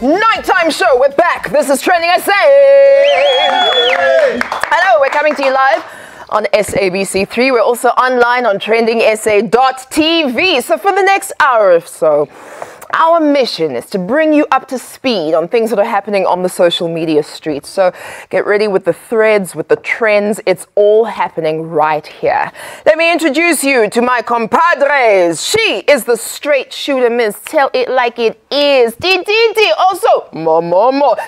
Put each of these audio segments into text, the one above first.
nighttime show. We're back. This is TrendingSA. Hello, we're coming to you live on SABC3. We're also online on TrendingSA.tv. So for the next hour or so, our mission is to bring you up to speed on things that are happening on the social media streets. So get ready with the threads, with the trends. It's all happening right here. Let me introduce you to my compadres. She is the straight shooter, Miss Tell It Like It Is. D. Also, Mo.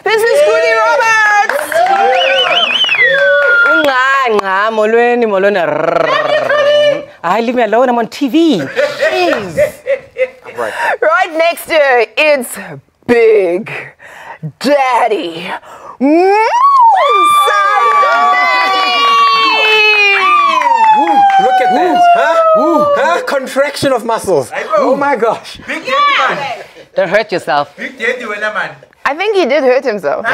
This is Goody Roberts. I leave me alone. I'm on TV. Jeez. Right next to her, it's Big Daddy Look at that, huh? Contraction of muscles. Oh my gosh. Big Daddy man. Don't hurt yourself. Big Daddy man. I think he did hurt himself.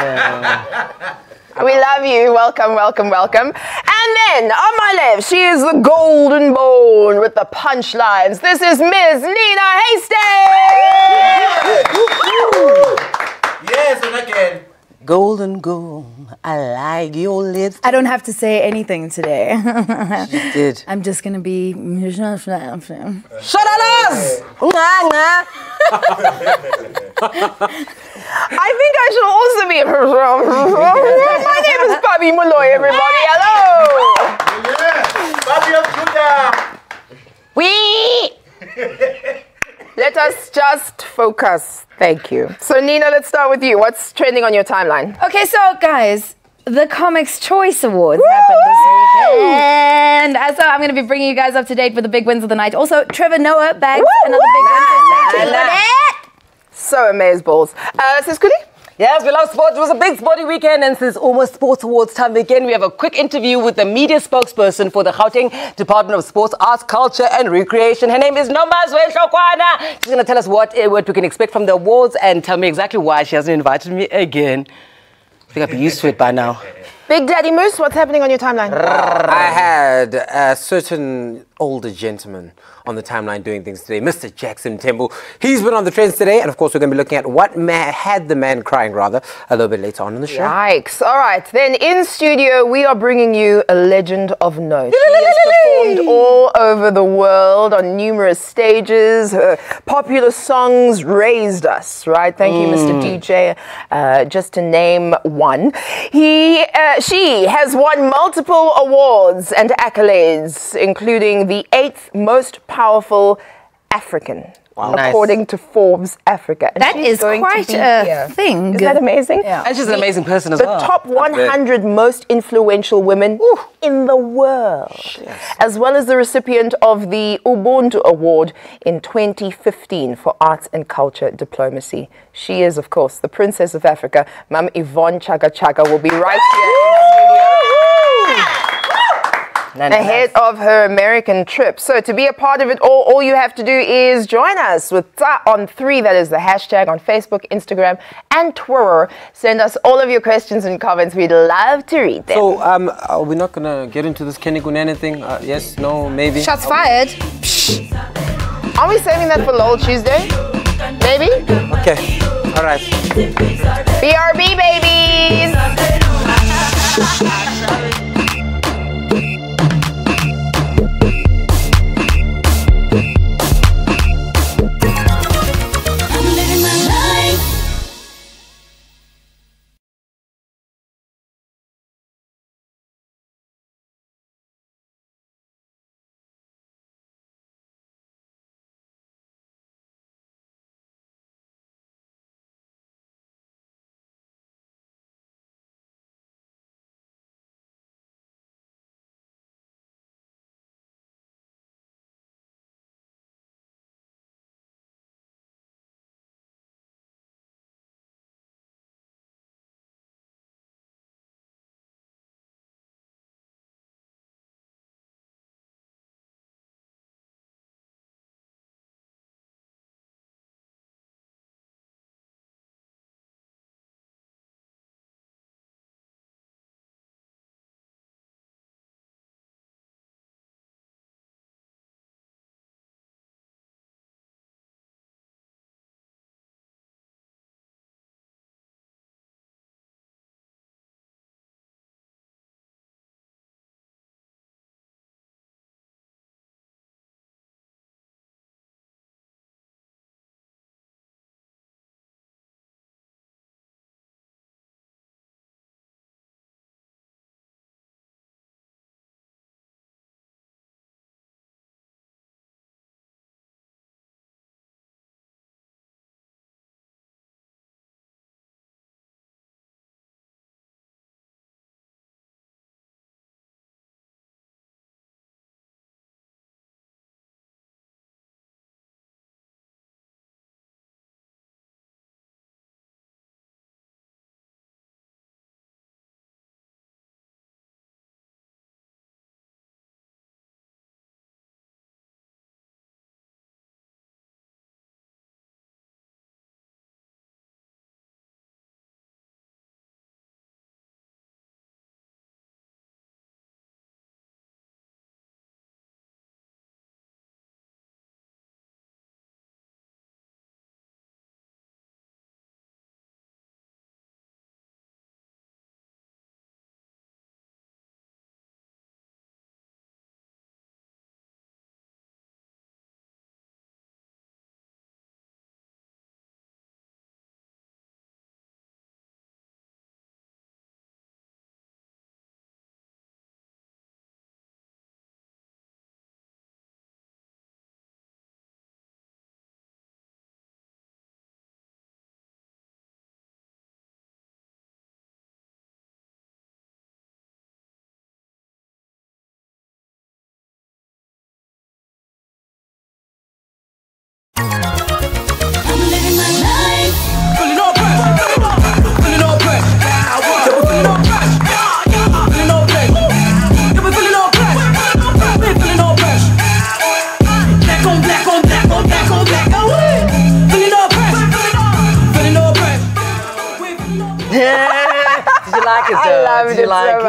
We love you. Welcome. And then, on my left, she is the golden bone with the punchlines. This is Miss Nina Hastings. Yes, and again. Golden, I like your lips. I don't have to say anything today. You did. I'm just gonna be. Shut up! I think I should also be. My name is Bobby Malloy, everybody. Hello. Bobby We. Let us just focus. Thank you. So, Nina, let's start with you. What's trending on your timeline? Okay, so guys, the Comics Choice Awards happened this weekend. So I'm going to be bringing you guys up to date with the big wins of the night. Also, Trevor Noah bags another big win. So amazeballs. Sis Goody? Yes, we love sports. It was a big sporty weekend, and since almost sports awards time again, we have a quick interview with the media spokesperson for the Gauteng Department of Sports, Arts, Culture and Recreation. Her name is Nomazwe Shokwana. She's going to tell us what we can expect from the awards and tell me exactly why she hasn't invited me again. I think I'll be used to it by now. Big Daddy Moose, what's happening on your timeline? I had a certain older gentleman on the timeline doing things today, Mr. Jackson Temple. He's been on the trends today, and of course we're going to be looking at what had the man crying, rather, a little bit later on in the show. Yikes. All right, then in studio we are bringing you a legend of note. She has performed all over the world on numerous stages. Her popular songs raised us, right? Thank you, Mr. DJ, just to name one. She has won multiple awards and accolades, including the 8th most powerful African, according to Forbes Africa. And that is quite a thing. Isn't that amazing? Yeah. And she's an amazing person as well. The top 100 most influential women in the world, as well as the recipient of the Ubuntu Award in 2015 for Arts and Culture Diplomacy. She is, of course, the Princess of Africa. Ma'am Yvonne Chaka will be right here in studio ahead of her American trip. So to be a part of it all you have to do is join us with Ta on 3. That is the hashtag on Facebook, Instagram, and Twitter. Send us all of your questions and comments. We'd love to read them. So, are we not going to get into this Kenny Gunane thing? Yes, no, maybe? Shots fired. Are we saving that for LOL Tuesday? Maybe? Okay, all right. BRB, babies!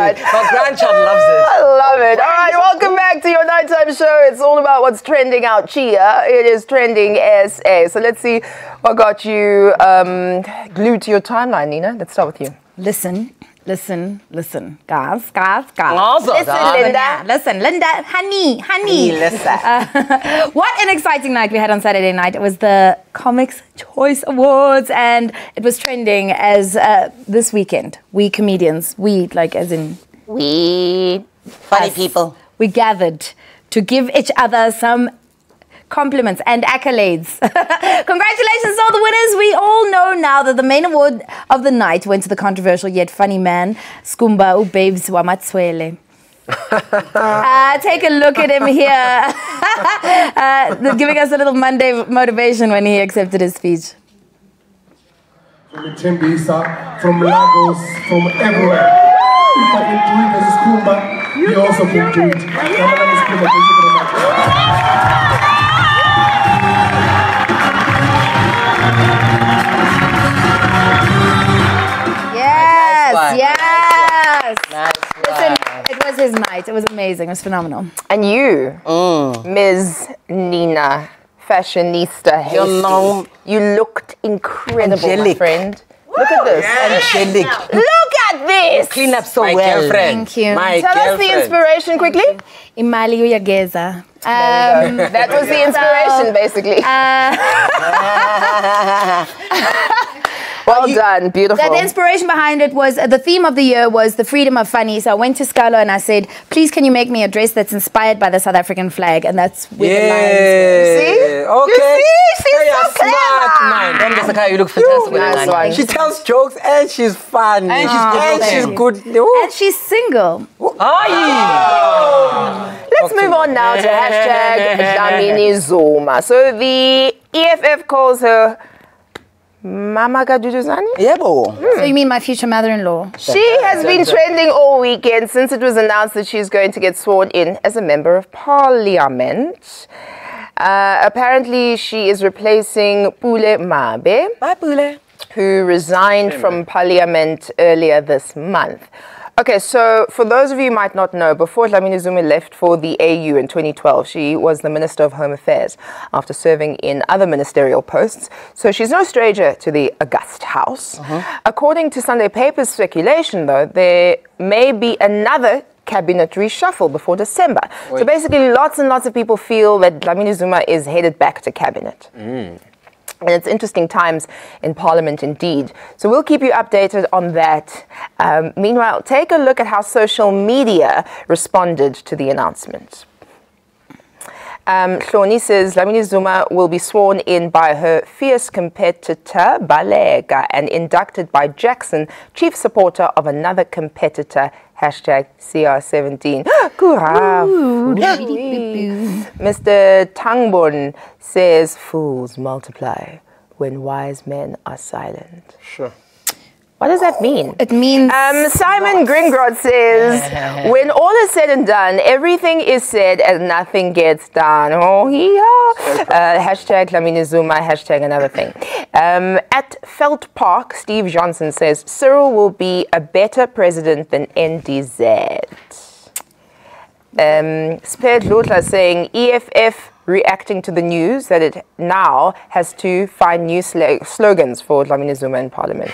right. My grandchild loves it. I love it. All right, welcome back to your nighttime show. It's all about what's trending out here. It is Trending SA. So let's see what got you glued to your timeline, Nina. Let's start with you. Listen. Guys. Awesome. Listen, Linda, honey. What an exciting night we had on Saturday night. It was the Comics Choice Awards, and it was trending as this weekend. We comedians, funny people. We gathered to give each other some compliments and accolades. Congratulations to all the winners. We all know now that the main award of the night went to the controversial yet funny man, Skumba Ubabes Wamatswele. Take a look at him here, giving us a little Monday motivation when he accepted his speech. From TrendingSA, from Lagos, from everywhere. If I can do it as a Skumba, you also can do it. Thank you very much. Yes. Nice Listen, it was his night. It was amazing. It was phenomenal. And you, Ms. Nina, fashionista, you looked incredible, my friend. Look at this. Angelic. Look at this. Clean up so My well. girlfriend. Thank you. My Tell us the girlfriend. inspiration quickly. Imali Uyageza. That was the inspiration, basically. Well done. Beautiful. The inspiration behind it was, the theme of the year was the freedom of funny. So I went to Speacial and I said, please can you make me a dress that's inspired by the South African flag? And that's where the lions were. See? Okay. You see? She's Hey, so you're smart, clever. man. Then Jessica, you look fantastic with Nice that one. She tells jokes and she's funny. And she's good looking. And she's single. Let's move on now to hashtag Dlamini Zuma. So the EFF calls her Mama Gaduduzani? So you mean my future mother-in-law? She has been trending all weekend since it was announced that she's going to get sworn in as a member of parliament. Apparently, she is replacing Pule Mabe, Bye, Pule. who resigned from parliament earlier this month. Okay, so for those of you who might not know, before Dlamini Zuma left for the AU in 2012, she was the Minister of Home Affairs after serving in other ministerial posts. So she's no stranger to the August House. According to Sunday Papers speculation, though, there may be another cabinet reshuffle before December. So basically, lots and lots of people feel that Dlamini Zuma is headed back to cabinet. And it's interesting times in Parliament indeed. So we'll keep you updated on that. Meanwhile, take a look at how social media responded to the announcement. Hloni says Dlamini Zuma will be sworn in by her fierce competitor, Baleka, and inducted by Jackson, chief supporter of another competitor, hashtag CR17. Mr. Tangbon says fools multiply when wise men are silent. Sure. What does that mean? It means... Simon Gringrod says, when all is said and done, everything is said and nothing gets done. Oh, yeah. Hashtag Dlamini Zuma, hashtag another thing. At Felt Park, Steve Johnson says, Cyril will be a better president than NDZ. Spared Lutla saying, EFF reacting to the news that it now has to find new slogans for Dlamini Zuma in Parliament.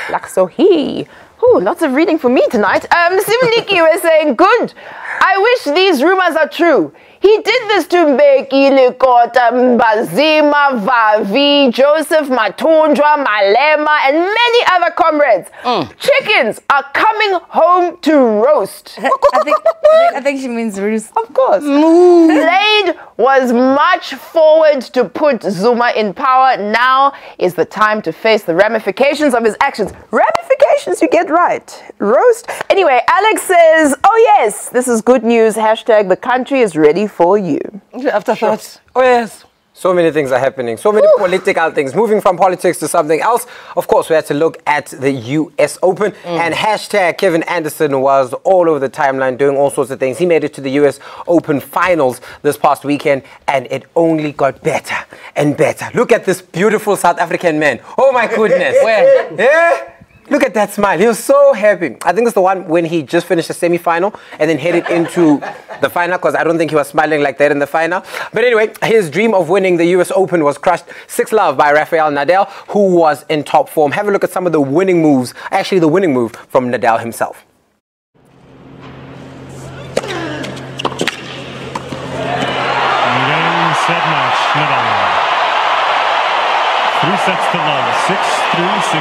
Laksohi. Ooh, lots of reading for me tonight. Simoniki was saying, good. I wish these rumors are true. He did this to Mbeki, Likota, Mbazima, Vavi, Joseph, Matundra, Malema, and many other comrades. Chickens are coming home to roast. I think she means roost. Of course. Blade was much forward to put Zuma in power. Now is the time to face the ramifications of his actions. Ramifications, you get right. Roast. Anyway, Alex says, oh yes, this is good news. Hashtag the country is ready for you. Afterthoughts. Oh, yes. So many things are happening. So many political things. Moving from politics to something else. Of course, we had to look at the US Open. And hashtag Kevin Anderson was all over the timeline doing all sorts of things. He made it to the US Open finals this past weekend. And it only got better and better. Look at this beautiful South African man. Oh, my goodness. Where? Yeah. Look at that smile. He was so happy. I think it's the one when he just finished the semi-final and then headed into the final, because I don't think he was smiling like that in the final. But anyway, his dream of winning the US Open was crushed 6-love by Rafael Nadal, who was in top form. Have a look at some of the winning moves. Actually, the winning move from Nadal himself. Set match, Nadal. 3 sets to love. 6-3, 6-3,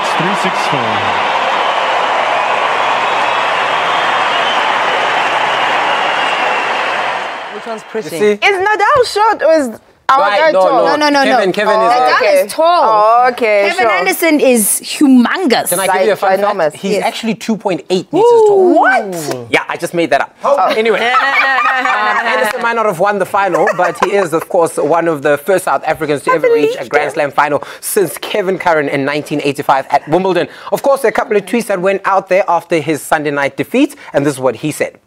6-4. Which one's pretty? Is Nadal short or is our guy tall? No. Kevin is Nadal is tall. Oh, okay. Kevin Anderson is humongous. Can I give you a fun fact? He's Yes. actually 2.8 meters tall. What? Yeah, I just made that up. Anyway, Anderson might not have won the final, but he is, of course, one of the first South Africans to ever reach a Grand Slam final since Kevin Curran in 1985 at Wimbledon. Of course, there are a couple of tweets that went out there after his Sunday night defeat, and this is what he said.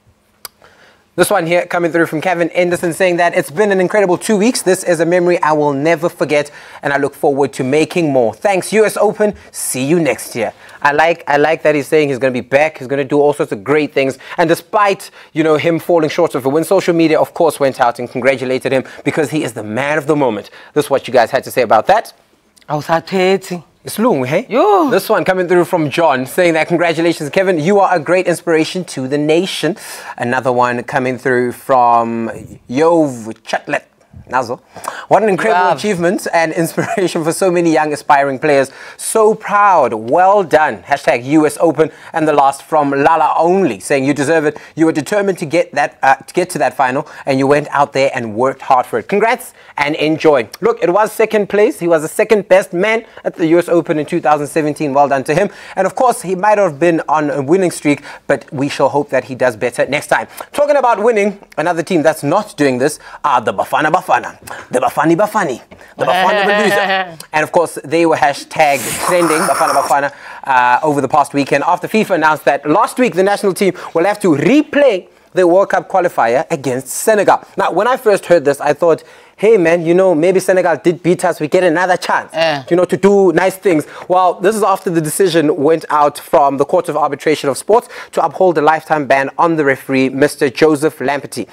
This one here coming through from Kevin Anderson saying that it's been an incredible 2 weeks. This is a memory I will never forget, and I look forward to making more. Thanks, US Open. See you next year. I like that he's saying he's going to be back. He's going to do all sorts of great things. And despite, him falling short of a win, social media, of course, went out and congratulated him because he is the man of the moment. This is what you guys had to say about that. I was happy. It's long, hey? Yo. This one coming through from John saying that congratulations, Kevin. You are a great inspiration to the nation. Another one coming through from Yov Chatlet. Nazo. What an incredible achievement and inspiration for so many young aspiring players. So proud. Well done. Hashtag US Open. And the last from Lala Only saying you deserve it. You were determined to get to that final and you went out there and worked hard for it. Congrats and enjoy. Look, it was second place. He was the second best man at the US Open in 2017. Well done to him. And of course, he might have been on a winning streak, but we shall hope that he does better next time. Talking about winning, another team that's not doing this are the Bafana Bafana. The Bafana, the Bafana Baluza. And of course, they were hashtag trending Bafana Bafana over the past weekend after FIFA announced that last week the national team will have to replay the World Cup qualifier against Senegal. Now, when I first heard this, I thought, hey man, maybe Senegal did beat us. We get another chance, to do nice things. Well, this is after the decision went out from the Court of Arbitration of Sports to uphold a lifetime ban on the referee, Mr. Joseph Lamperty,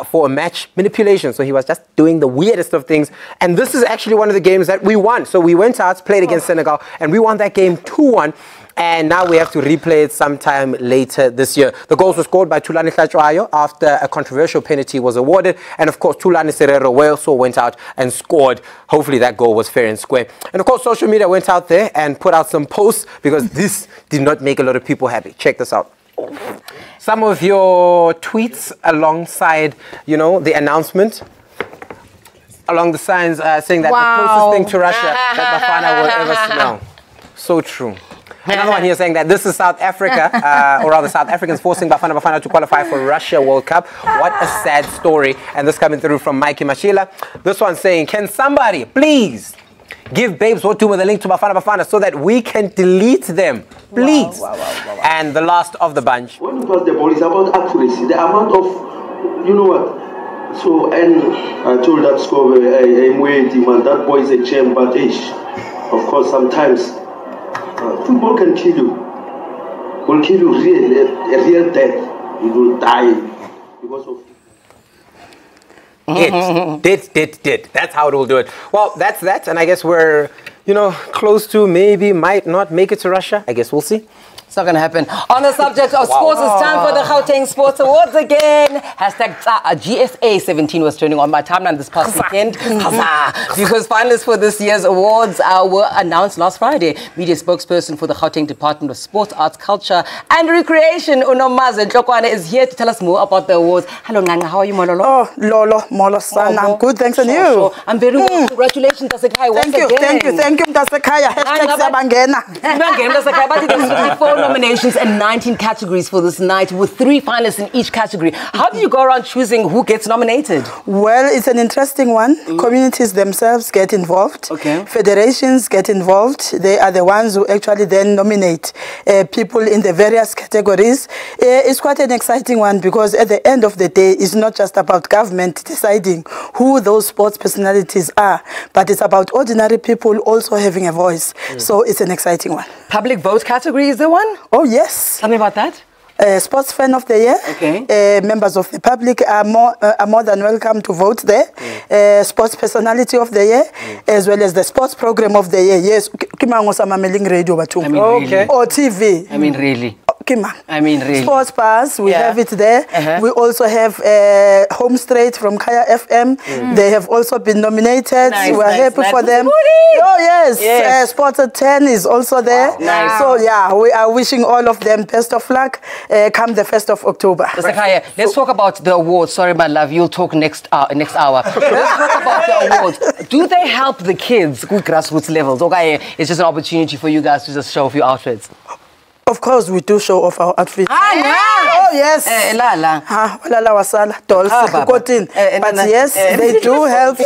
for a match manipulation. So he was just doing the weirdest of things. And this is actually one of the games that we won. So we went out, played against Senegal, and we won that game 2-1. And now we have to replay it sometime later this year. The goals were scored by Thulani Hlatshwayo after a controversial penalty was awarded. And of course, Thulani Serero also went out and scored. Hopefully that goal was fair and square. And of course, social media went out there and put out some posts because this did not make a lot of people happy. Check this out. Some of your tweets alongside, the announcement. Along the signs saying that the closest thing to Russia that Bafana will ever smell. So true. Another one here saying that this is South Africa, or rather South Africans forcing Bafana Bafana to qualify for Russia World Cup. What a sad story. And this coming through from Mikey Mashila. This one saying, can somebody please give Babes What Do with a link to Bafana Bafana so that we can delete them, please. Wow. And the last of the bunch. When you pass the ball, it's about accuracy. The amount of, you know what? So, and I told that score, I'm waiting, man. That boy is a champ, but of course, sometimes football can kill you. Will kill you a real death. You will die because of Did. That's how it will do it. Well, that's that. And I guess we're, close to maybe might not make it to Russia. I guess we'll see. It's not going to happen. On the subject of sports, it's time for the Gauteng Sports Awards again. Hashtag GSA 17 was trending on my timeline this past weekend. Because finalists for this year's awards were announced last Friday. Media spokesperson for the Gauteng Department of Sports, Arts, Culture and Recreation, Unomaze Ntlokwane, is here to tell us more about the awards. Hello, Nganga. How are you, Mololo? Oh, Lolo, Molo-san. I'm good, thanks, and you? Sure. I'm very well. Congratulations, Dasekhaya. Thank you, Mtasekhaya. Hashtag Sabangena. nominations and 19 categories for this night with 3 finalists in each category. How do you go around choosing who gets nominated? Well, it's an interesting one. Communities themselves get involved. Okay. Federations get involved. They are the ones who actually then nominate people in the various categories. It's quite an exciting one because at the end of the day, it's not just about government deciding who those sports personalities are, but it's about ordinary people also having a voice. So it's an exciting one. Public vote category is the one? Oh, yes. Tell me about that. Sports fan of the year. Okay. Members of the public are more than welcome to vote there. Sports personality of the year, as well as the sports program of the year. Yes. Radio really? Or TV. I mean, really? I mean, really. Sports Pass, we have it there. We also have Home Straight from Kaya FM. They have also been nominated. We're happy for them. Oh, yes. Sports at 10 is also there. Wow. Nice. So, yeah, we are wishing all of them best of luck come the 1st of October. Mr. Kaya, let's talk about the awards. Sorry, my love, you'll talk next hour. Let's talk about the awards. Do they help the kids with grassroots levels? Okay, it's just an opportunity for you guys to just show off your outfits. Of course, we do show off our outfits. Oh, yes. But yes, they do help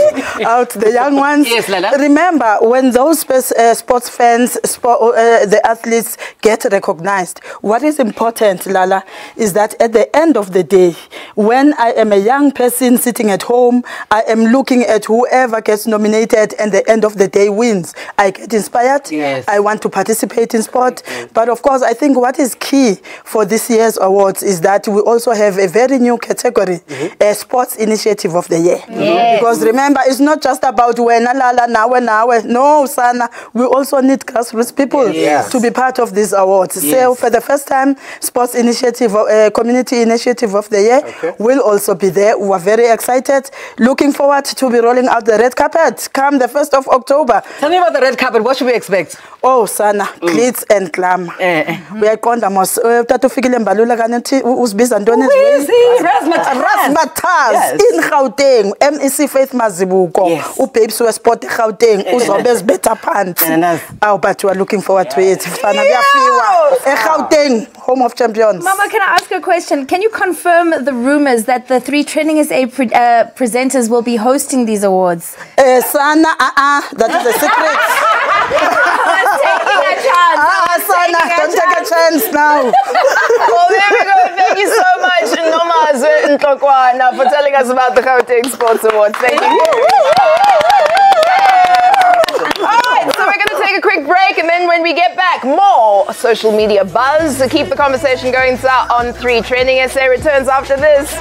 out the young ones. Yes, Lala. Remember, when those sports fans, the athletes get recognized, what is important, Lala, is that at the end of the day, when I am a young person sitting at home, I am looking at whoever gets nominated and the end of the day wins. I get inspired. Yes. I want to participate in sport. But of course, I think what is key for this year's awards is that we also have a very new category, a sports initiative of the year. Because remember, it's not just about no, Sana. We also need grassroots people to be part of these awards. So for the first time, sports initiative, community initiative of the year will also be there. We are very excited. Looking forward to be rolling out the red carpet come the 1st of October. Tell me about the red carpet. What should we expect? Oh, Sana, glitz and glamour. We are going to Tatufikile Mbalula Ganeti, Uzbiz and Donis. Razzmatazz in Gauteng, MEC Faith Mazibuko, who babes who sport Gauteng, who's always better pants. Oh, but we are looking forward to it. Gauteng, home of champions. Mama, can I ask you a question? Can you confirm the rumors that the 3 TrendingSA presenters will be hosting these awards? Sana, that is a secret. Taking a chance. Sana, don't take a chance now. Well, there we go. Thank you so much, Nomazwe Ntlokwana, for telling us about the Gauteng Sports Awards. Thank you. Alright, so we're going to take a quick break, and then when we get back, more social media buzz to keep the conversation going. So on 3 TrendingSA returns after this.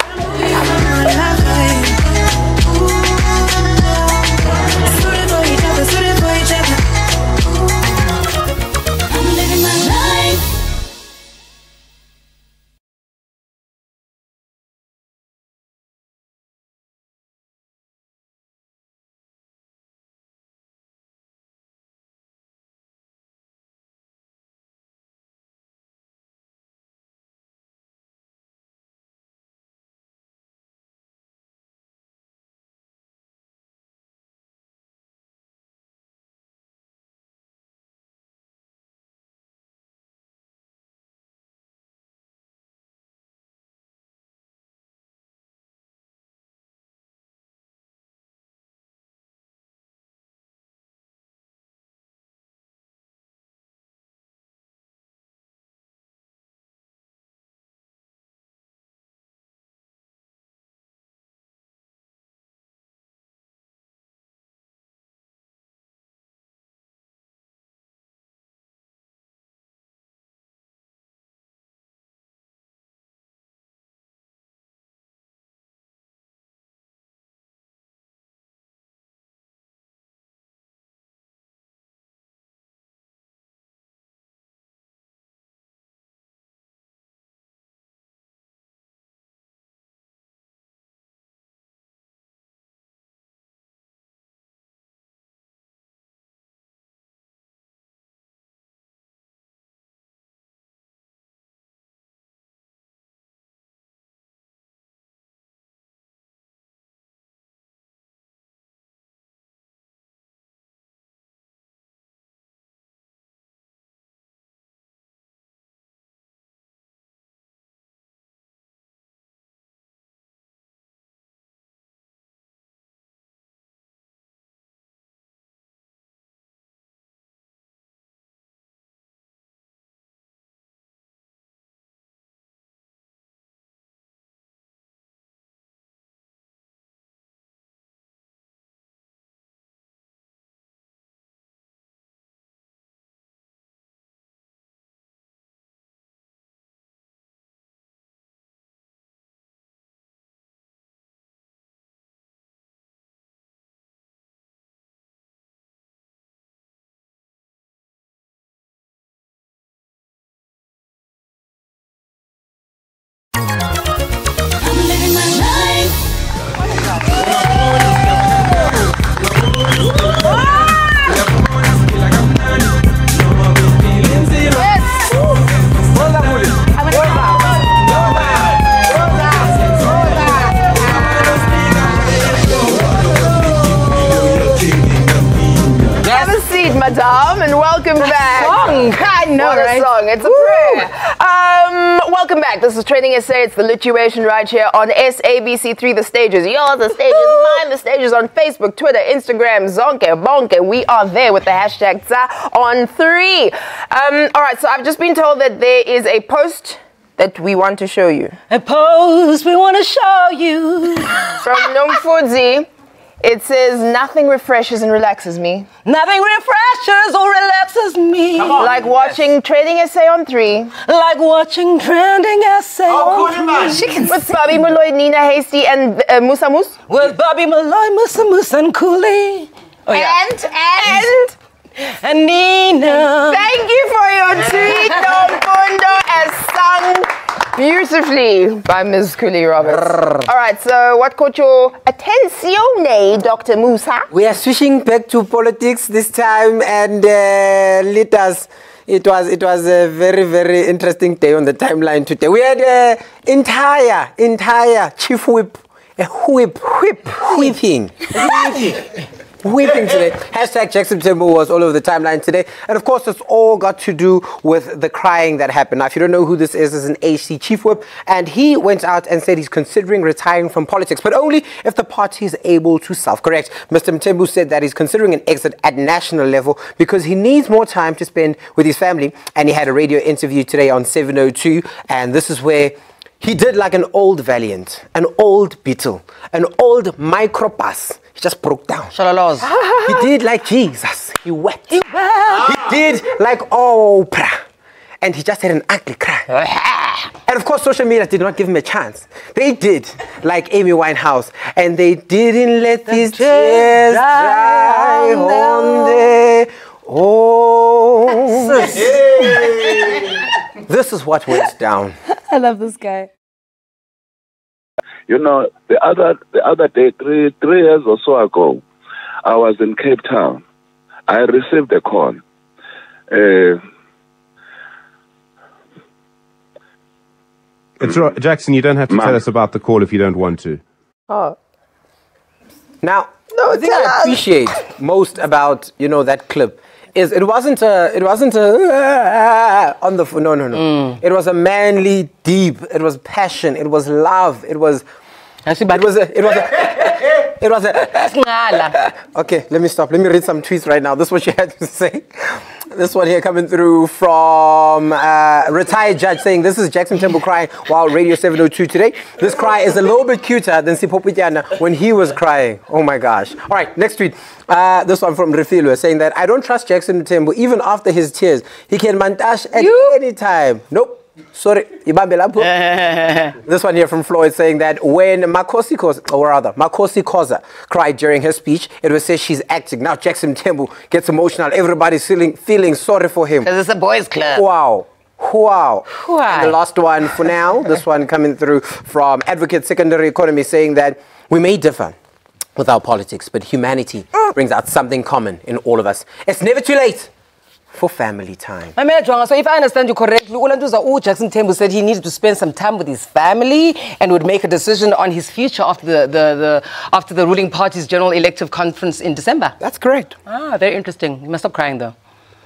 madame, and welcome back. Song. I know, what right? a song. It's a prayer. Welcome back. This is Trending SA. It's the Lituation right here on SABC3. The stage is yours, the stage is mine. The stage is on Facebook, Twitter, Instagram, Zonke, Bonke. We are there with the hashtag TSA on 3. All right, so I've just been told that there is a post that we want to show you. A post we want to show you. From Nomfudzi. It says, nothing refreshes and relaxes me. Nothing refreshes or relaxes me. Like watching Trending SA on 3. Like watching Trending SA on 3. With Bobby Malloy, Nina Hasty, and Musa Moose. With Bobby Malloy, Musa Moose, and Cooley. Oh, yeah. And Nina. Thank you for your tweet, Nomfundo, as sung beautifully by Ms. Cooley Roberts. All right, so what caught your attenzione, Dr. Musa? We are switching back to politics this time, and let us. It was a very, very interesting day on the timeline today. We had an entire chief whip, whipping. Weeping today. Hashtag Jackson Temple was all over the timeline today. And of course, it's all got to do with the crying that happened. Now, if you don't know who this is an HC chief whip. And he went out and said he's considering retiring from politics, but only if the party is able to self-correct. Mr. Mthembu said that he's considering an exit at national level because he needs more time to spend with his family. And he had a radio interview today on 702. And this is where he did like an old Valiant, an old Beetle, an old microbus. He just broke down. Shalalos. He did like Jesus. He wept. He did like Oprah. And he just had an ugly cry. And of course, social media did not give him a chance. They did like Amy Winehouse. And they didn't let these tears dry on their own. This is what went down. I love this guy. You know, the other day, three years or so ago, I was in Cape Town. I received a call. It's right, Jackson. You don't have to tell us about the call if you don't want to. Oh. Now, the thing I appreciate most about that clip is it wasn't a on the no. It was a manly, deep. It was passion. It was love. It was a okay, let me stop. Let me read some tweets right now. This is what she had to say. This one here coming through from retired judge saying, this is Jackson Temple crying while Radio 702 today. This cry is a little bit cuter than Sipopitiana when he was crying. Oh my gosh. All right, next tweet. This one from Refilo saying that I don't trust Jackson Temple even after his tears. He can mantash at any time. Nope. Sorry, this one here from Floyd saying that when Makosi Koza cried during her speech, it was said she's acting. Now Jackson Temple gets emotional. Everybody's feeling sorry for him. Because it's a boys' club. Wow. And the last one for now, this one coming through from Advocate Secondary Economy saying that we may differ with our politics, but humanity brings out something common in all of us. It's never too late for family time. So if I understand you correctly, Jackson Temple said he needed to spend some time with his family and would make a decision on his future after the ruling party's general elective conference in December. That's correct. Ah, very interesting. You must stop crying though.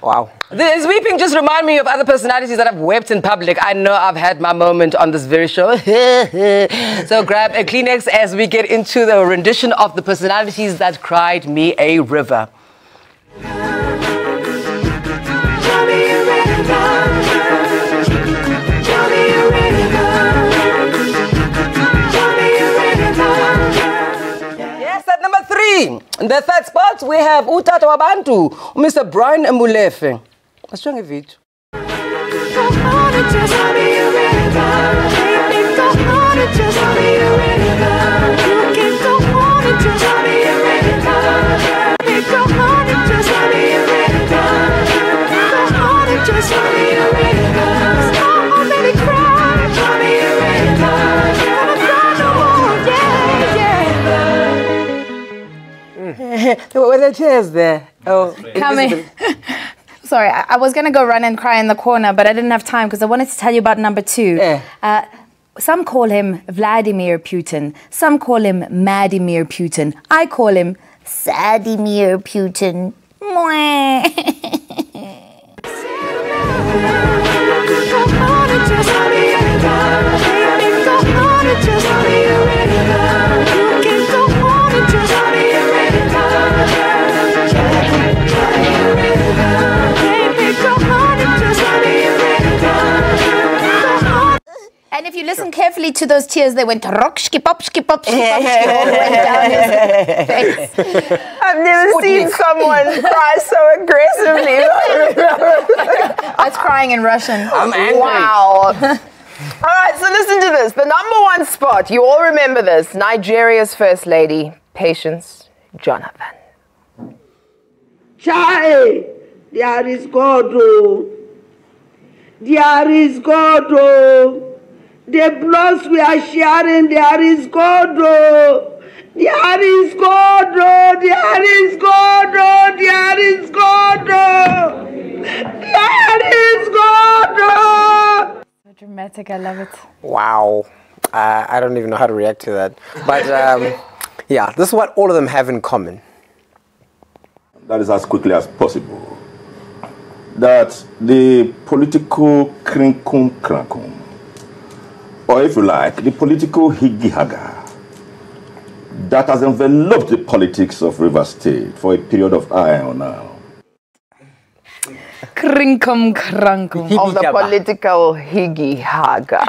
Wow. This weeping just remind me of other personalities that have wept in public. I know I've had my moment on this very show. So grab a Kleenex as we get into the rendition of the personalities that cried me a river. In the third spot, we have Utata Wabantu, Mr. Brian Mbulefe. Let's try a video. There were the chairs there. Oh, coming. Sorry, I was going to go run and cry in the corner, but I didn't have time because I wanted to tell you about number 2. Yeah. Some call him Vladimir Putin. Some call him Madimir Putin. I call him Sadimir Putin. And if you listen carefully to those tears, they went rock, skip up, skip up, skip up, skip all the way down his face. I've never seen someone cry so aggressively. That's crying in Russian. I'm angry. Wow. All right, so listen to this. The #1 spot, you all remember this. Nigeria's First Lady, Patience Jonathan. Child, there is God, oh. There is God, oh. The blood we are sharing, there is God, oh. There is God, oh. There is God, oh. There is God, oh. There is God, oh. So dramatic, I love it. Wow. I don't even know how to react to that. But yeah, this is what all of them have in common. That is as quickly as possible. That the political krinkum, or if you like, the political higgy-haga that has enveloped the politics of River State for a period of time now. Krinkum krankum. Of the political higgy-haga.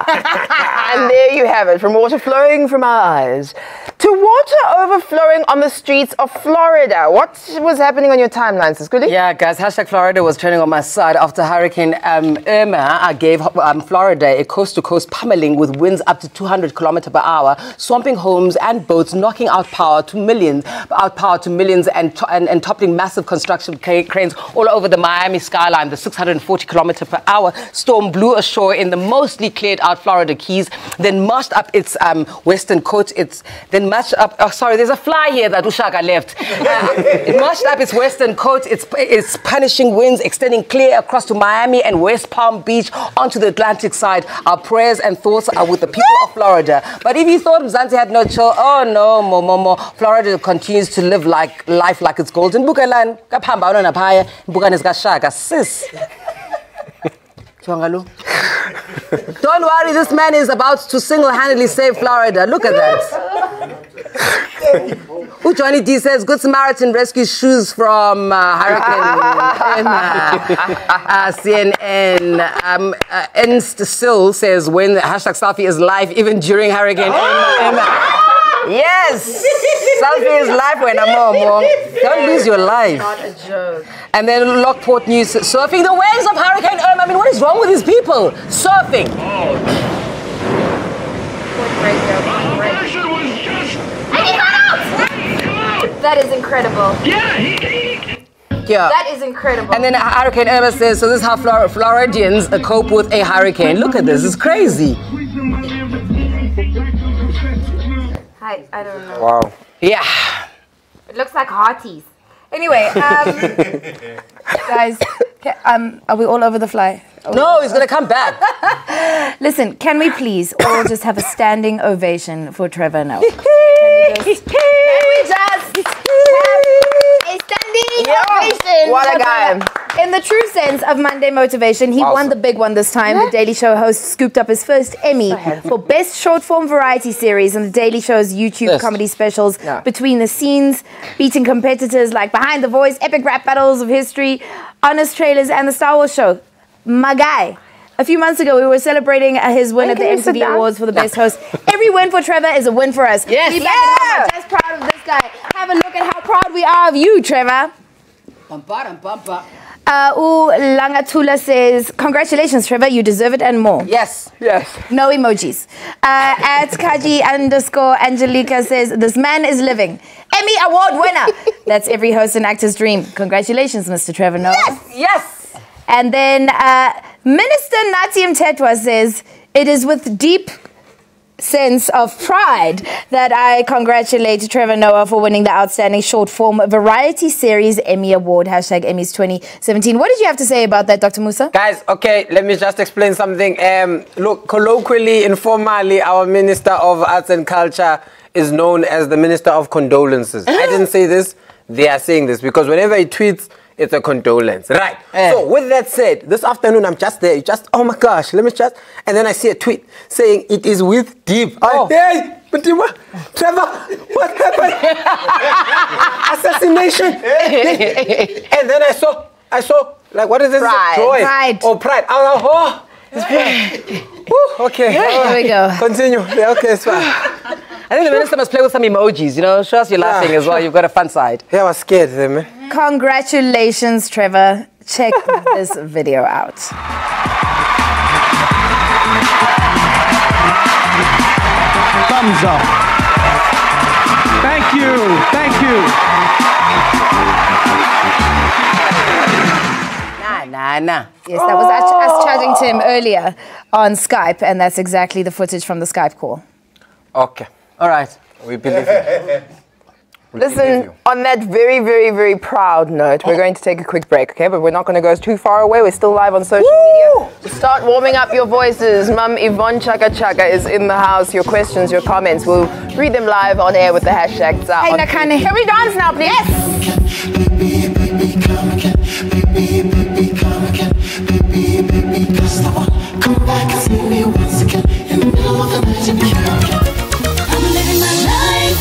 And there you have it, from water flowing from our eyes to water overflowing on the streets of Florida. What was happening on your timeline, Siskuli? Yeah, guys, #Florida was trending on my side after Hurricane Irma gave Florida a coast-to-coast pummeling with winds up to 200 km/h, swamping homes and boats, knocking out power to millions, and toppling massive construction cranes all over the Miami skyline. The 640 km/h storm blew ashore in the mostly cleared out Florida Keys, then mashed up its western coast. There's a fly here that Chaka left. It mashed up its western coast, its punishing winds extending clear across to Miami and West Palm Beach onto the Atlantic side. Our prayers and thoughts are with the people of Florida. But if you thought Mzansi had no chill, oh no, more. Florida continues to live life like it's golden. Bukalan, kapamba ona napaya, bukanes Chaka, sis. Don't worry, this man is about to single-handedly save Florida. Look at that. Johnny D says, Good Samaritan rescues shoes from Hurricane. CNN. Ernst Sill says, when #selfie is live, even during Hurricane. Yes! Selfie is live when I'm more. Don't lose your life. Not a joke. And then Lockport News, surfing the waves of Hurricane Irma. I mean, what is wrong with these people? Surfing. That is incredible. Yeah. That is incredible. And then Hurricane Irma says, so this is how Floridians cope with a hurricane. Look at this, it's crazy. I don't know. Wow. Yeah. It looks like hearties. Anyway, guys, are we all over the fly? No, he's going to come back. Listen, can we please all just have a standing ovation for Trevor now? Can we just have a standing ovation? What a guy. In the true sense of Monday motivation, he won the big one this time. The Daily Show host scooped up his first Emmy for Best Short Form Variety Series on the Daily Show's YouTube comedy specials, Between the Scenes, beating competitors like Behind the Voice, Epic Rap Battles of History, Honest Trailers, and the Star Wars Show. My guy. A few months ago, we were celebrating his win at the MTV Awards for the Best Host. Every win for Trevor is a win for us. Yes. We back it up. I'm just proud of this guy. Have a look at how proud we are of you, Trevor. Langatula says, congratulations, Trevor. You deserve it and more. Yes. No emojis. At Kaji_Angelica says, this man is living. Emmy Award winner. That's every host and actor's dream. Congratulations, Mr. Trevor Noah. Yes. And then Minister Natsiam Tetwa says, it is with deep sense of pride that I congratulate Trevor Noah for winning the Outstanding Short Form Variety Series Emmy Award, #Emmys 2017. What did you have to say about that, Dr. Musa? Guys, okay, let me just explain something. Look, colloquially, informally, our Minister of Arts and Culture is known as the Minister of Condolences. I didn't say this. They are saying this because whenever he tweets, it's a condolence, right? So with that said, this afternoon I'm just there, oh my gosh, let me just, and then I see a tweet saying it is with deep. Hey, Trevor, what happened? Assassination. And then I saw, like, what is this? Pride. Joy. Pride. Oh, pride. Oh, it's pride. Woo, okay. Here we go. Continue. Yeah, okay, it's fine. I think the minister must play with some emojis, you know, show us you're laughing as well. You've got a fun side. Yeah, I was scared there, man. Congratulations, Trevor. Check this video out. Thumbs up. Thank you. Thank you. Nah. Yes, that was us chatting to him earlier on Skype, and that's exactly the footage from the Skype call. Okay. All right. We believe you. Listen, on that very, very, very proud note, we're going to take a quick break, okay? But we're not going to go too far away. We're still live on social media. So start warming up your voices. Mum Yvonne Chaka is in the house. Your questions, your comments, we'll read them live on air with the hashtag TsA. Hey, Nakane. Can we dance now, please? Come back and see me once again in the middle of the night. I'm living my life.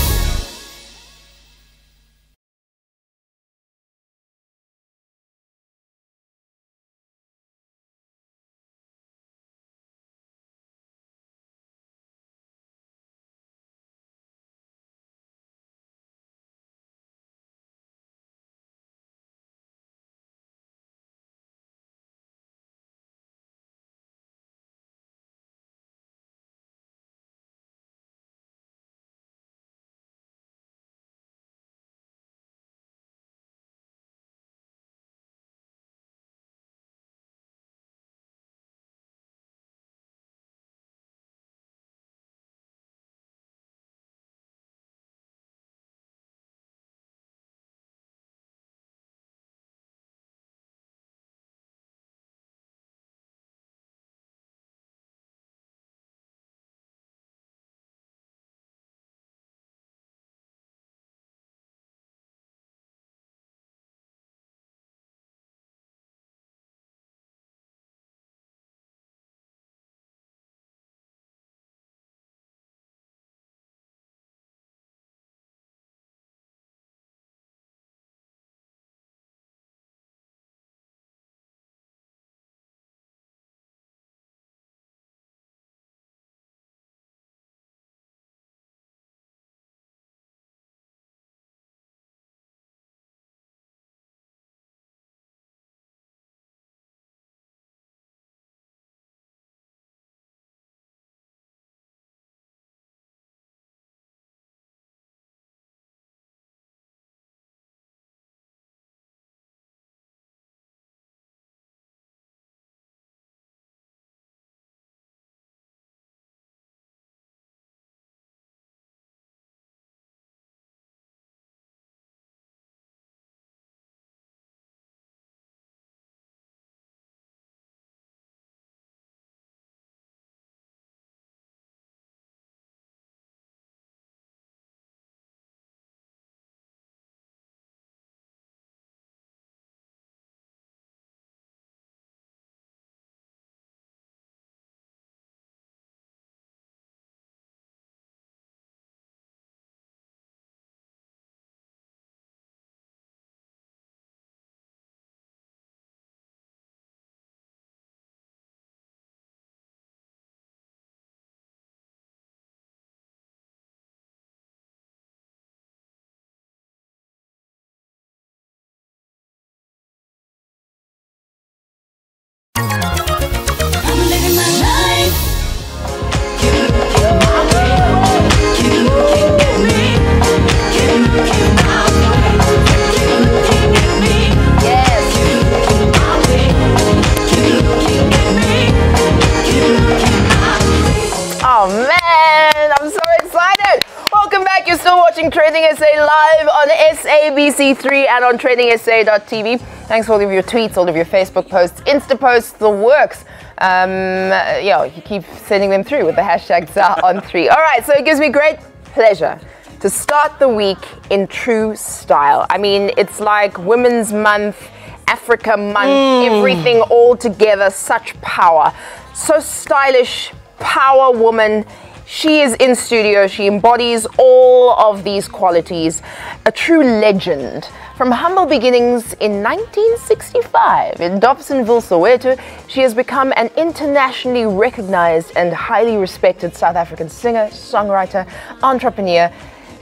TrendingSA live on SABC3 and on TrendingSA.tv. Thanks for all of your tweets, all of your Facebook posts, Insta posts, the works. Yeah, you keep sending them through with the hashtag TsA on 3. All right, so it gives me great pleasure to start the week in true style. I mean, it's like Women's Month. Africa Month, everything all together, such power. So stylish, power woman. She is in studio. She embodies all of these qualities. A true legend. From humble beginnings in 1965 in Dobsonville, Soweto, she has become an internationally recognized and highly respected South African singer, songwriter, entrepreneur,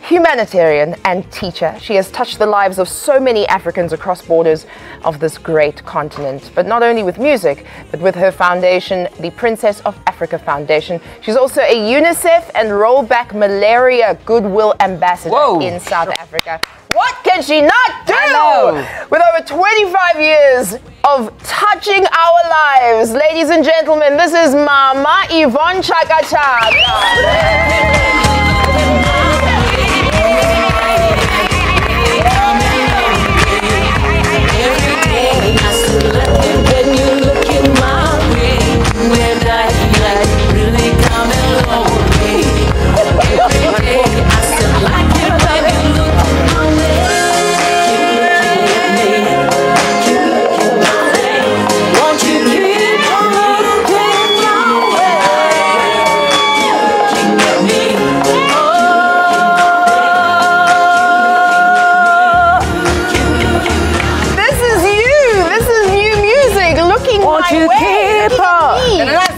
humanitarian and teacher. She has touched the lives of so many Africans across borders of this great continent. But not only with music, but with her foundation, the Princess of Africa Foundation. She's also a UNICEF and Rollback Malaria Goodwill Ambassador in South Africa. What can she not do? With over 25 years of touching our lives. Ladies and gentlemen, this is Mama Yvonne Chaka.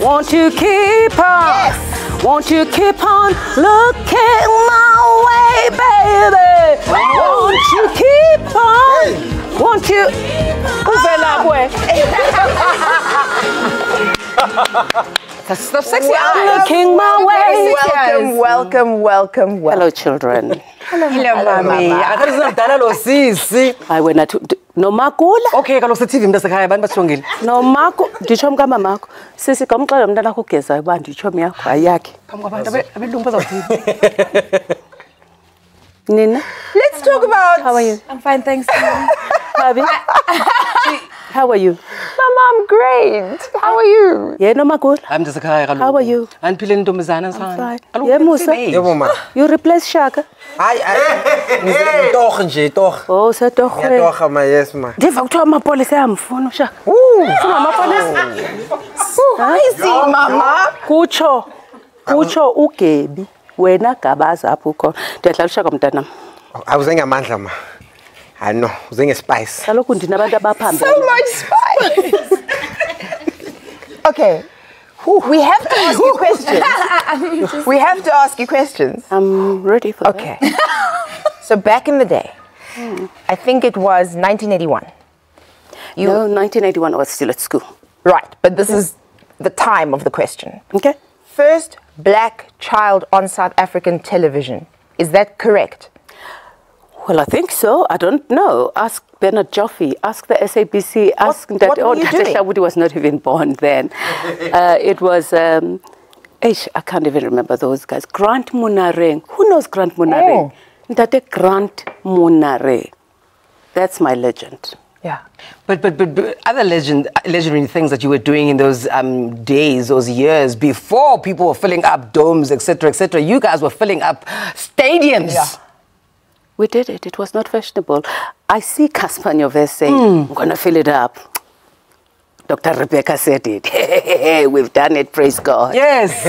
Won't you keep on? Yes. Won't you keep on looking my way, baby? Won't you keep on? Won't you? That's the sexy. Looking my way. Welcome, welcome, welcome, welcome. Hello, children. Hello, mommy. I went to no makula. Okay, kaloku sithi mntasekhaya abantu basongile. No mako, nditsho mkamamako. Sisi kamxela umntana wakho ugeza uba nditsho myakho ayakhe. Phambi kwabantu abelungu bazawuthini. Nina? Let's talk about... How are you? I'm fine, thanks. Happy? How are you? Mama, I'm great. How are you? Yeah, no makula. I'm mntasekhaya kaloku. How are you? Andiphile ntombazana I'm sana. fine. Yeah, Musa. Yebo ma. You replace Chaka? Toch nje, toch. Oh, toch. Ja, toch, maar yes ma. Ndiva kuthiwa amapolisa ayamfuna uShaka. Funa amapolisa. Crazy, Mama. Kutsho uGebi. Wena gabaza apho ukhona. Ndiyadlala uShaka mntanam. Awuze ngamandla ma. I know, uze ngespice. Kaloku ndinabantu abaphambili. So much spice. Okay. We have to ask you questions. We have to ask you questions. I'm ready for Okay. So back in the day, I think it was 1981. No, 1981 I was still at school. Right, but this is the time of the question. Okay. First black child on South African television. Is that correct? Well, I think so. I don't know. Ask Bernard Joffe. Ask the SABC. Ask that. What were you doing? Shawudi was not even born then. It was. I can't even remember those guys. Grant Munareng. Who knows Grant Munareng? Ndate Grant Munareng. That's my legend. Yeah, but other legendary things that you were doing in those days, those years before people were filling up domes, etc., etc. You guys were filling up stadiums. Yeah. We did it. It was not fashionable. I see Casper Nyovest saying, I'm going to fill it up. Dr. Rebecca said it. We've done it, praise God. Yes.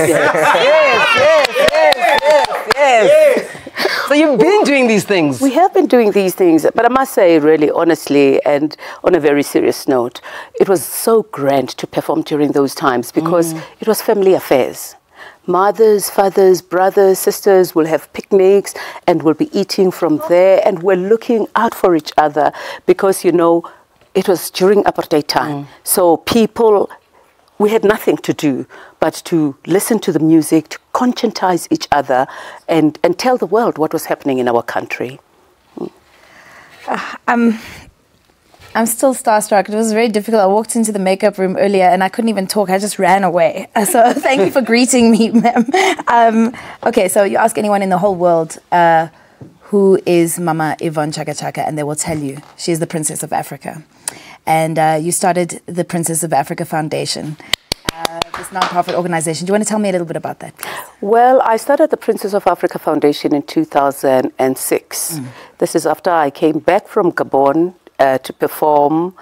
Yes. So you've been doing these things. We have been doing these things. But I must say, really, honestly, and on a very serious note, it was so grand to perform during those times because it was family affairs. Mothers, fathers, brothers, sisters will have picnics and we'll be eating from there and we're looking out for each other because, you know, it was during apartheid time. So people, we had nothing to do but to listen to the music, to conscientize each other and tell the world what was happening in our country. I'm still starstruck. It was very difficult. I walked into the makeup room earlier and I couldn't even talk. I just ran away. So thank you for greeting me, ma'am. Okay, so you ask anyone in the whole world who is Mama Yvonne Chaka, and they will tell you she's the Princess of Africa. And you started the Princess of Africa Foundation, this non-profit organization. Do you want to tell me a little bit about that, please? Well, I started the Princess of Africa Foundation in 2006. This is after I came back from Gabon to perform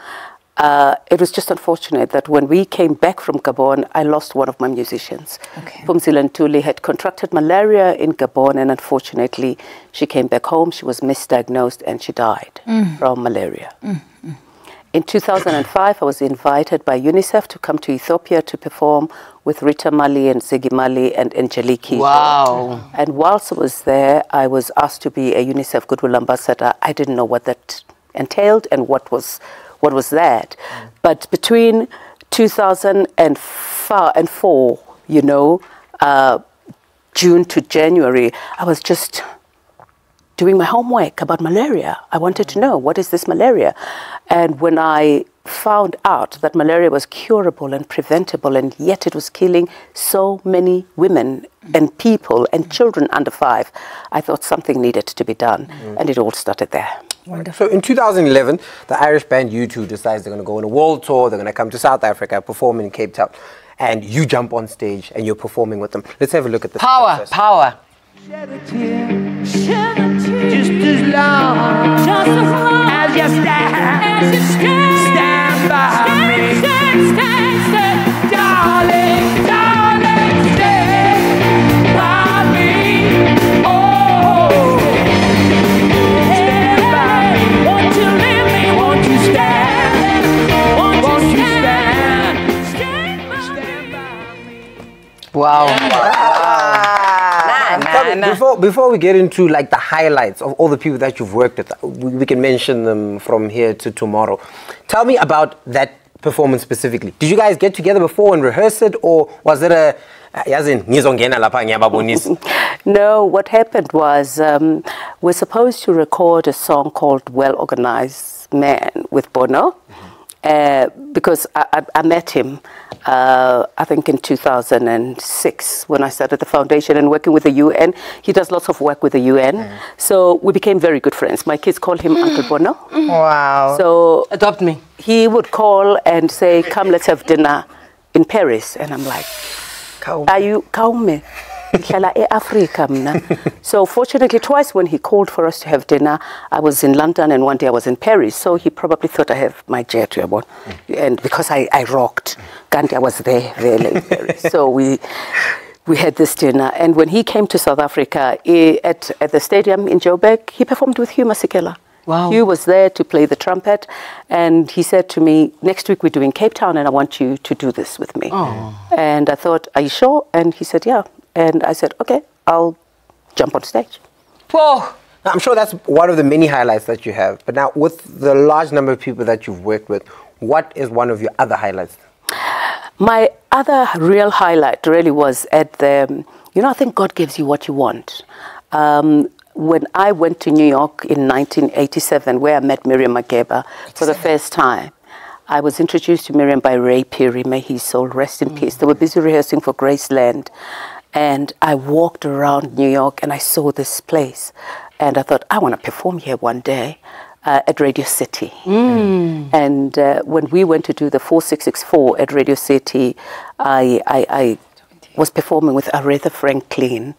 it was just unfortunate that when we came back from Gabon, I lost one of my musicians. Pumzile Ntuli had contracted malaria in Gabon, and unfortunately, she came back home. She was misdiagnosed, and she died from malaria. In 2005, I was invited by UNICEF to come to Ethiopia to perform with Rita Mali and Ziggy Mali and Angelique. Wow. And whilst I was there, I was asked to be a UNICEF Goodwill Ambassador. I didn't know what that entailed and what was that. But between 2004, you know, June to January, I was just doing my homework about malaria. I wanted to know, what is this malaria? And when I found out that malaria was curable and preventable, and yet it was killing so many women and people and children under 5, I thought something needed to be done. And it all started there. So in 2011, the Irish band U2 decides they're going to go on a world tour. They're going to come to South Africa, perform in Cape Town. And you jump on stage and you're performing with them. Let's have a look at this. Power. Just as long as you stand by me. Stand, darling, stand by me. Oh, stand by me. Won't you leave me? Won't you stand? Won't you stand by me? Wow. Before we get into like the highlights of all the people that you've worked with, we can mention them from here to tomorrow. Tell me about that performance specifically. Did you guys get together before and rehearse it, or was it a No, what happened was we're supposed to record a song called Well Organized Man with Bono, because I met him I think in 2006 when I started the foundation and working with the UN. He does lots of work with the UN. So we became very good friends. My kids call him Uncle Bono. Wow. So adopt me. He would call and say, come, let's have dinner in Paris. And I'm like, are you Kaume? Africa. So fortunately, twice when he called for us to have dinner, I was in London and one day I was in Paris. So he probably thought I have my jet, and because I rocked, Gandhi, I was there in Paris. So we had this dinner, and when he came to South Africa at the stadium in Joburg, he performed with Hugh Masekela. Wow. Hugh was there to play the trumpet, and he said to me, next week we're doing Cape Town and I want you to do this with me. Oh. And I thought, are you sure? And he said, yeah. And I said, okay, I'll jump on stage. Whoa. Now, I'm sure that's one of the many highlights that you have. But now, with the large number of people that you've worked with, what is one of your other highlights? My other real highlight really was at the, I think God gives you what you want. When I went to New York in 1987, where I met Miriam Makeba for the first time, I was introduced to Miriam by Ray Peary, may his soul rest in peace. They were busy rehearsing for Graceland. And I walked around New York and I saw this place. And I thought, I want to perform here one day at Radio City. And when we went to do the 4664 at Radio City, I was performing with Aretha Franklin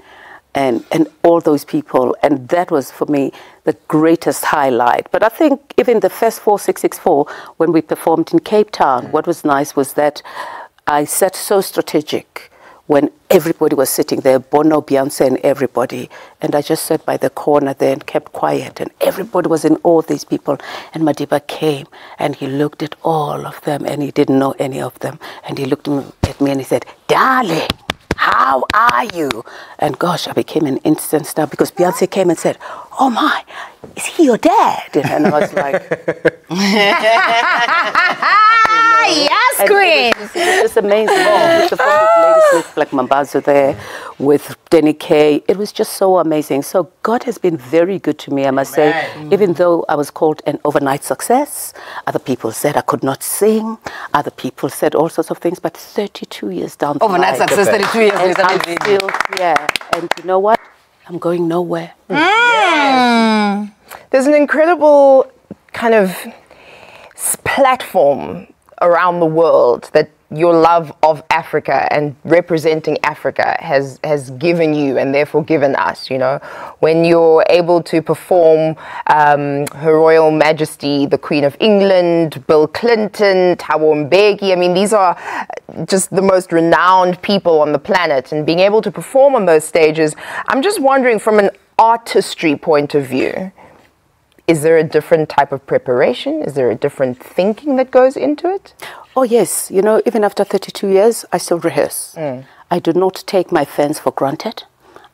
and all those people. And that was, for me, the greatest highlight. But I think even the first 4664, when we performed in Cape Town, what was nice was that I sat so strategic when everybody was sitting there, Bono, Beyonce, and everybody. And I just sat by the corner there and kept quiet. And everybody was in awe of these people. And Madiba came, and he looked at all of them, and he didn't know any of them. And he looked at me, and he said, darling, how are you? And gosh, I became an instant star because Beyonce came and said, oh my, is he your dad? And I was like, yes, queen. It was amazing. The Lady Smith, like Mambazo there with Denny Kay. It was just so amazing. So God has been very good to me, I must say. Even though I was called an overnight success, other people said I could not sing. Other people said all sorts of things. But 32 years down the line. Overnight success, 32 years. And I'm still, and you know what? I'm going nowhere. There's an incredible kind of platform around the world that your love of Africa and representing Africa has given you and therefore given us, you know, when you're able to perform Her Royal Majesty, the Queen of England, Bill Clinton, Thabo Mbeki. I mean, these are just the most renowned people on the planet, and being able to perform on those stages, I'm just wondering from an artistry point of view, is there a different type of preparation? Is there a different thinking that goes into it? Oh, yes. You know, even after 32 years, I still rehearse. I do not take my fans for granted.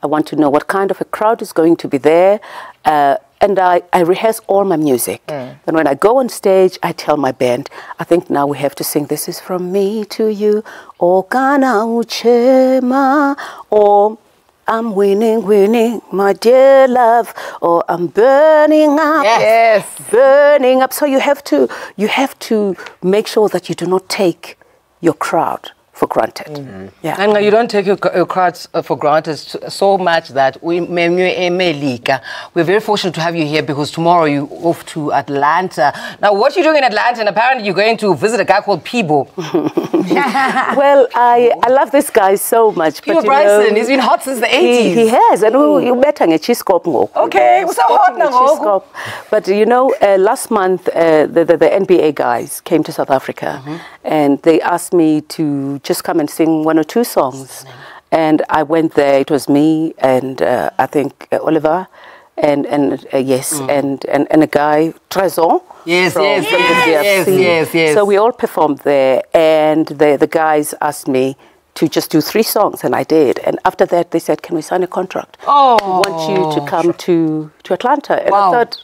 I want to know what kind of a crowd is going to be there. And I rehearse all my music. And when I go on stage, I tell my band, I think now we have to sing This Is From Me to You, or Kana Uchema, or I'm winning, my dear love, or I'm burning up. Yes. Burning up. So you have to make sure that you do not take your crowd for granted. Yeah. And you don't take your crowds for granted so much that we're very fortunate to have you here, because tomorrow you're off to Atlanta. Now, what are you doing in Atlanta? And apparently you're going to visit a guy called Peebo. Well, I love this guy so much. Peebo Bryson, he's been hot since the 80s. He has. And you met him at Chiscop. Okay, what's so hot now? But you know, last month, the NBA guys came to South Africa, and they asked me to just come and sing 1 or 2 songs. And I went there. It was me and I think Oliver and a guy, Trezor. Yes. So we all performed there, and the guys asked me to just do 3 songs, and I did. And after that, they said, "Can we sign a contract? We want you to come to Atlanta." And I thought,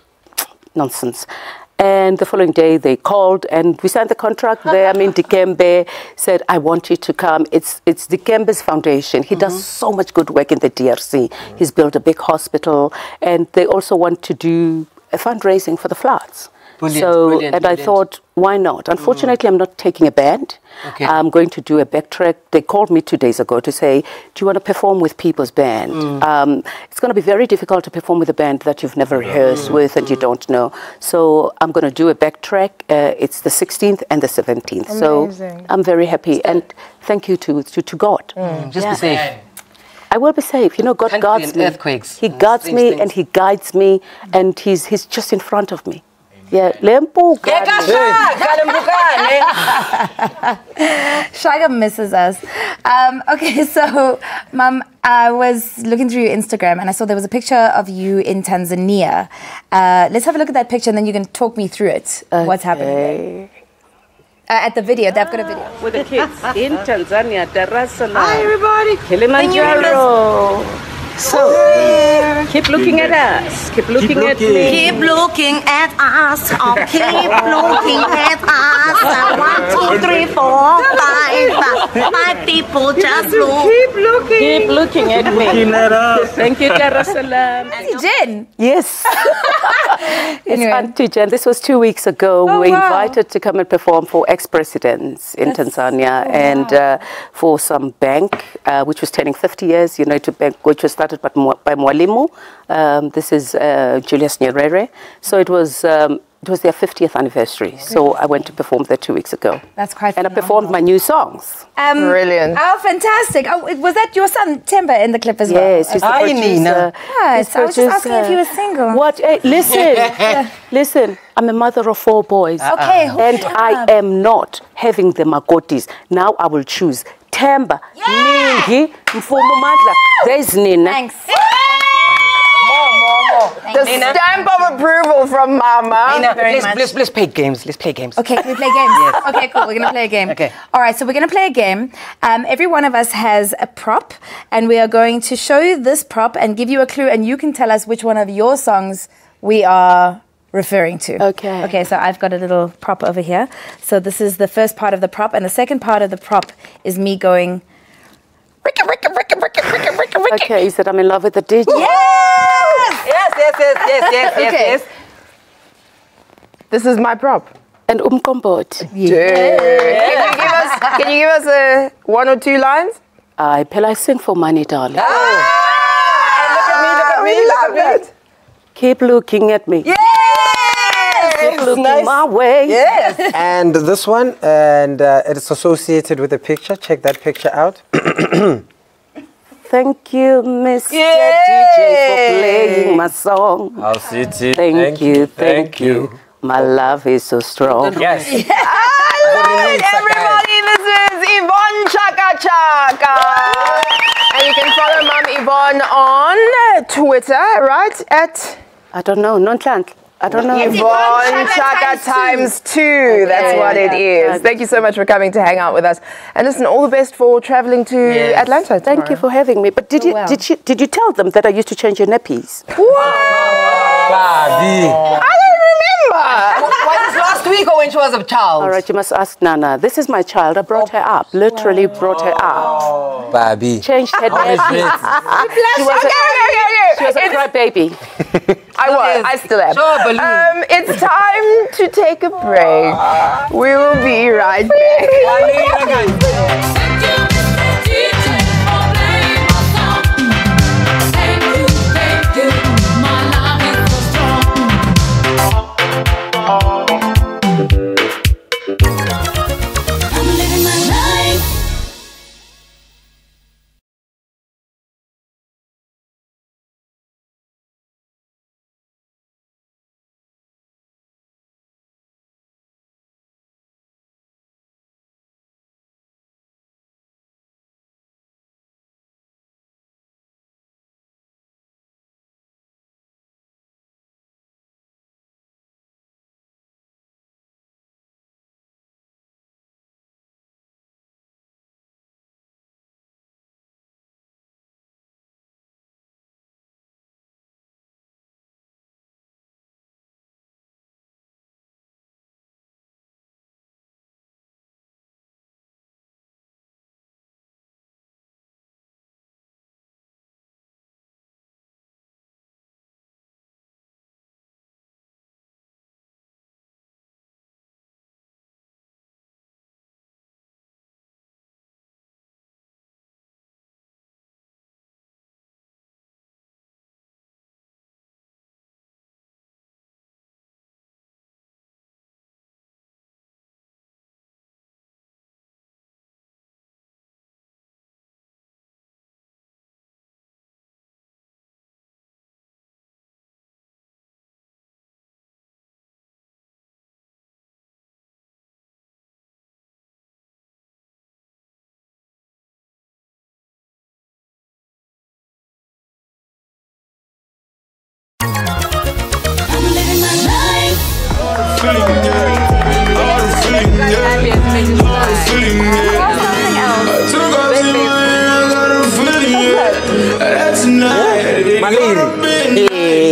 nonsense. And the following day, they called, and we signed the contract there. I mean, Dikembe said, "I want you to come." It's Dikembe's foundation. He does so much good work in the DRC. He's built a big hospital, and they also want to do a fundraising for the floods. Brilliant. I thought, why not? Unfortunately, I'm not taking a band. Okay. I'm going to do a backtrack. They called me 2 days ago to say, "Do you want to perform with People's Band?" It's going to be very difficult to perform with a band that you've never rehearsed with and you don't know. So I'm going to do a backtrack. It's the 16th and the 17th. Amazing. So I'm very happy. And thank you to God. Just be safe. I will be safe. You know, God guards me. Earthquakes. He guards me and He guides me, and He's just in front of me. Yeah, Chaka misses us. Okay, so, Mum, I was looking through your Instagram and I saw there was a picture of you in Tanzania. Let's have a look at that picture and then you can talk me through it. What's happening? At the video, they've got a video. With the kids in Tanzania, Dar es Salaam. Hi, everybody. Kilimanjaro. So, keep looking at us. Keep looking at me. Keep looking at us. Oh, keep looking at us. 1, 2, 3, 4, 5. My people just look. Keep looking. Keep looking at me. Thank you, Dar es Salaam. Auntie Jen. Yes. It's Auntie Jen. This was 2 weeks ago. We were invited to come and perform for ex-presidents in Tanzania and for some bank, which was turning 50 years, United Bank, which was started by Mwalimu. This is Julius Nyerere. So it was their 50th anniversary. So I went to perform there 2 weeks ago. That's quite And I performed my new songs. Brilliant. Oh, fantastic. Oh, was that your son, Temba, in the clip as well? Yes, he's the producer. Yes, I was just asking if he was single. What? Hey, listen, I'm a mother of 4 boys. Okay, and I am not having the Makotis. Now I will choose Temba, Ningi, Mfumo Madla. There's Nina. Thanks. The stamp of approval from Mama. Let's play games. Let's play games. Okay, can we play games? Yes. Okay, cool. We're going to play a game. Okay. All right, so we're going to play a game. Every one of us has a prop, and we are going to show you this prop and give you a clue, and you can tell us which one of your songs we are referring to. Okay. Okay, so I've got a little prop over here. So this is the first part of the prop, and the second part of the prop is me going... Okay, you said I'm in love with the DJ. Yes. This is my prop. And Umkombot. Yeah. Can you give us 1 or 2 lines? I sing for money, darling. Look at me. Look at me. Keep looking at me. Yes! Keep looking nice. My way. Yes. And this one, and it's associated with a picture. Check that picture out. Thank you, Mr. Yay! DJ, for playing my song. I'll see it. Thank you. My love is so strong. Yes. Alright, everybody, this is Yvonne Chaka. And you can follow Mom Yvonne on Twitter, right? At I don't know, Nontlant. I don't know. Yvonne Chaka times 2. That's what it is. Thank you so much for coming to hang out with us. And listen, all the best for traveling to Atlanta tomorrow. Thank you for having me. But did you tell them that I used to change your nappies? I don't remember. Was this last week or when she was a child? All right, you must ask Nana. This is my child. I brought her up. Literally brought her up. Baby. Changed her nappies. She was a crybaby. I still am. It's time to take a break. We will be right back.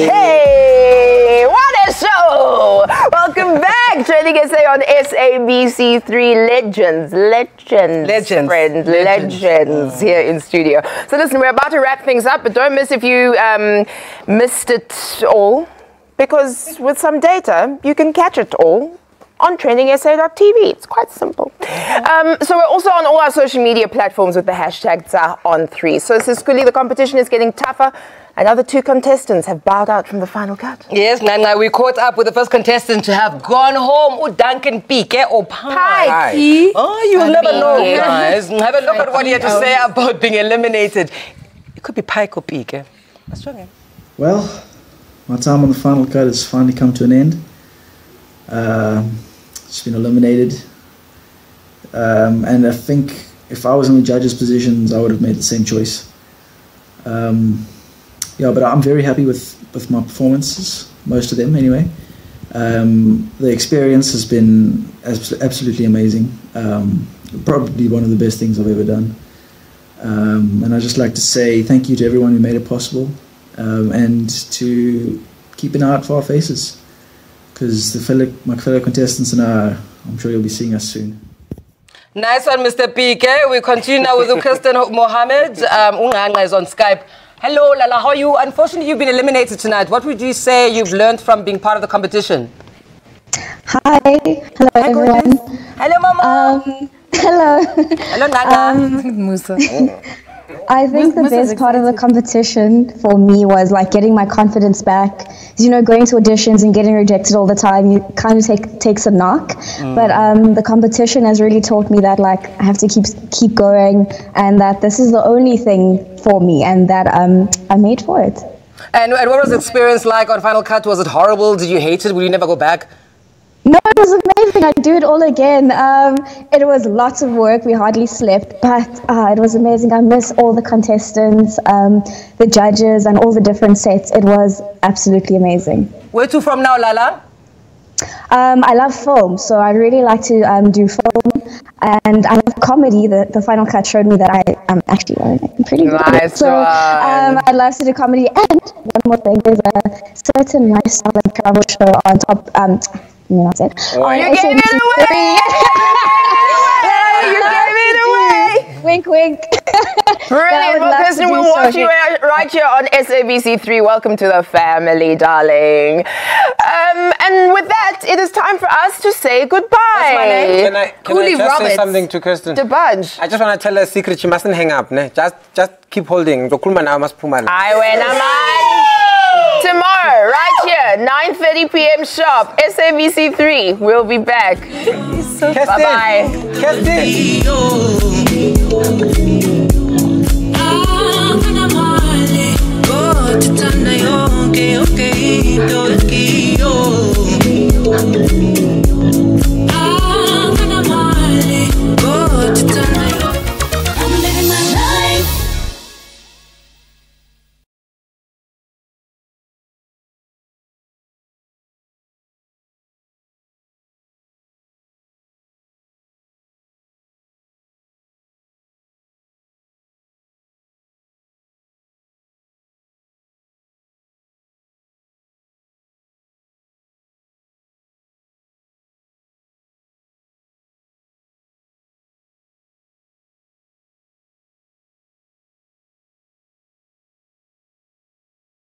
Hey, what a show! Welcome back, TrendingSA on SABC3. Legends, friends, legends here in studio. So listen, we're about to wrap things up, but don't miss if you missed it all, because with some data, you can catch it all on TrendingSA.tv. It's quite simple. So we're also on all our social media platforms with the hashtag #on3. So Speacial, the competition is getting tougher. Another 2 contestants have bowed out from the final cut. Yes, Nana, we caught up with the first contestant to have gone home. Duncan Peake or Pie. Oh, you'll never know, guys. Have a look at what he had to say about being eliminated. It could be Pike or Peake. That's strong. Well, my time on the final cut has finally come to an end. It's been eliminated. And I think if I was in the judges' positions, I would have made the same choice. Yeah, but I'm very happy with my performances, most of them anyway. The experience has been absolutely amazing. Probably one of the best things I've ever done. And I'd just like to say thank you to everyone who made it possible, and to keep an eye out for our faces, because my fellow contestants and I'm sure you'll be seeing us soon. Nice one, Mr. Peake. We continue now with Kristen Mohammed. Unganga is on Skype. Hello, Lala, how are you? Unfortunately, you've been eliminated tonight. What would you say you've learned from being part of the competition? Hi. Hello, everyone. Hello, Mama. Hello. Hello, Nana. Musa. I think the best part of the competition for me was like getting my confidence back. You know, going to auditions and getting rejected all the time, you kind of takes a knock. But the competition has really taught me that like I have to keep going, and that this is the only thing for me, and that I'm made for it. And what was the experience like on Final Cut? Was it horrible? Did you hate it? Will you never go back? No, it was amazing. I'd do it all again. It was lots of work. We hardly slept, but it was amazing. I miss all the contestants, the judges, and all the different sets. It was absolutely amazing. Where to from now, Lala? I love film, so I really like to do film, and I love comedy. The Final Cut showed me that I'm actually pretty good at it. So I'd love to do comedy. And one more thing, there's a certain lifestyle and travel show on top. You know what I'm saying? Oh, you gave it away! You gave it away! Wink, wink. Brilliant. Well, Kirsten, we'll watch you right here on SABC3. Welcome to the family, darling. And with that, it is time for us to say goodbye. What's my name? Can I just say something to Kirsten? The bunch. I just want to tell her a secret. She mustn't hang up. Ne? Just keep holding. I win, tomorrow, right here, 9:30 p.m. sharp, SABC3. We'll be back. Bye-bye. Kirsten.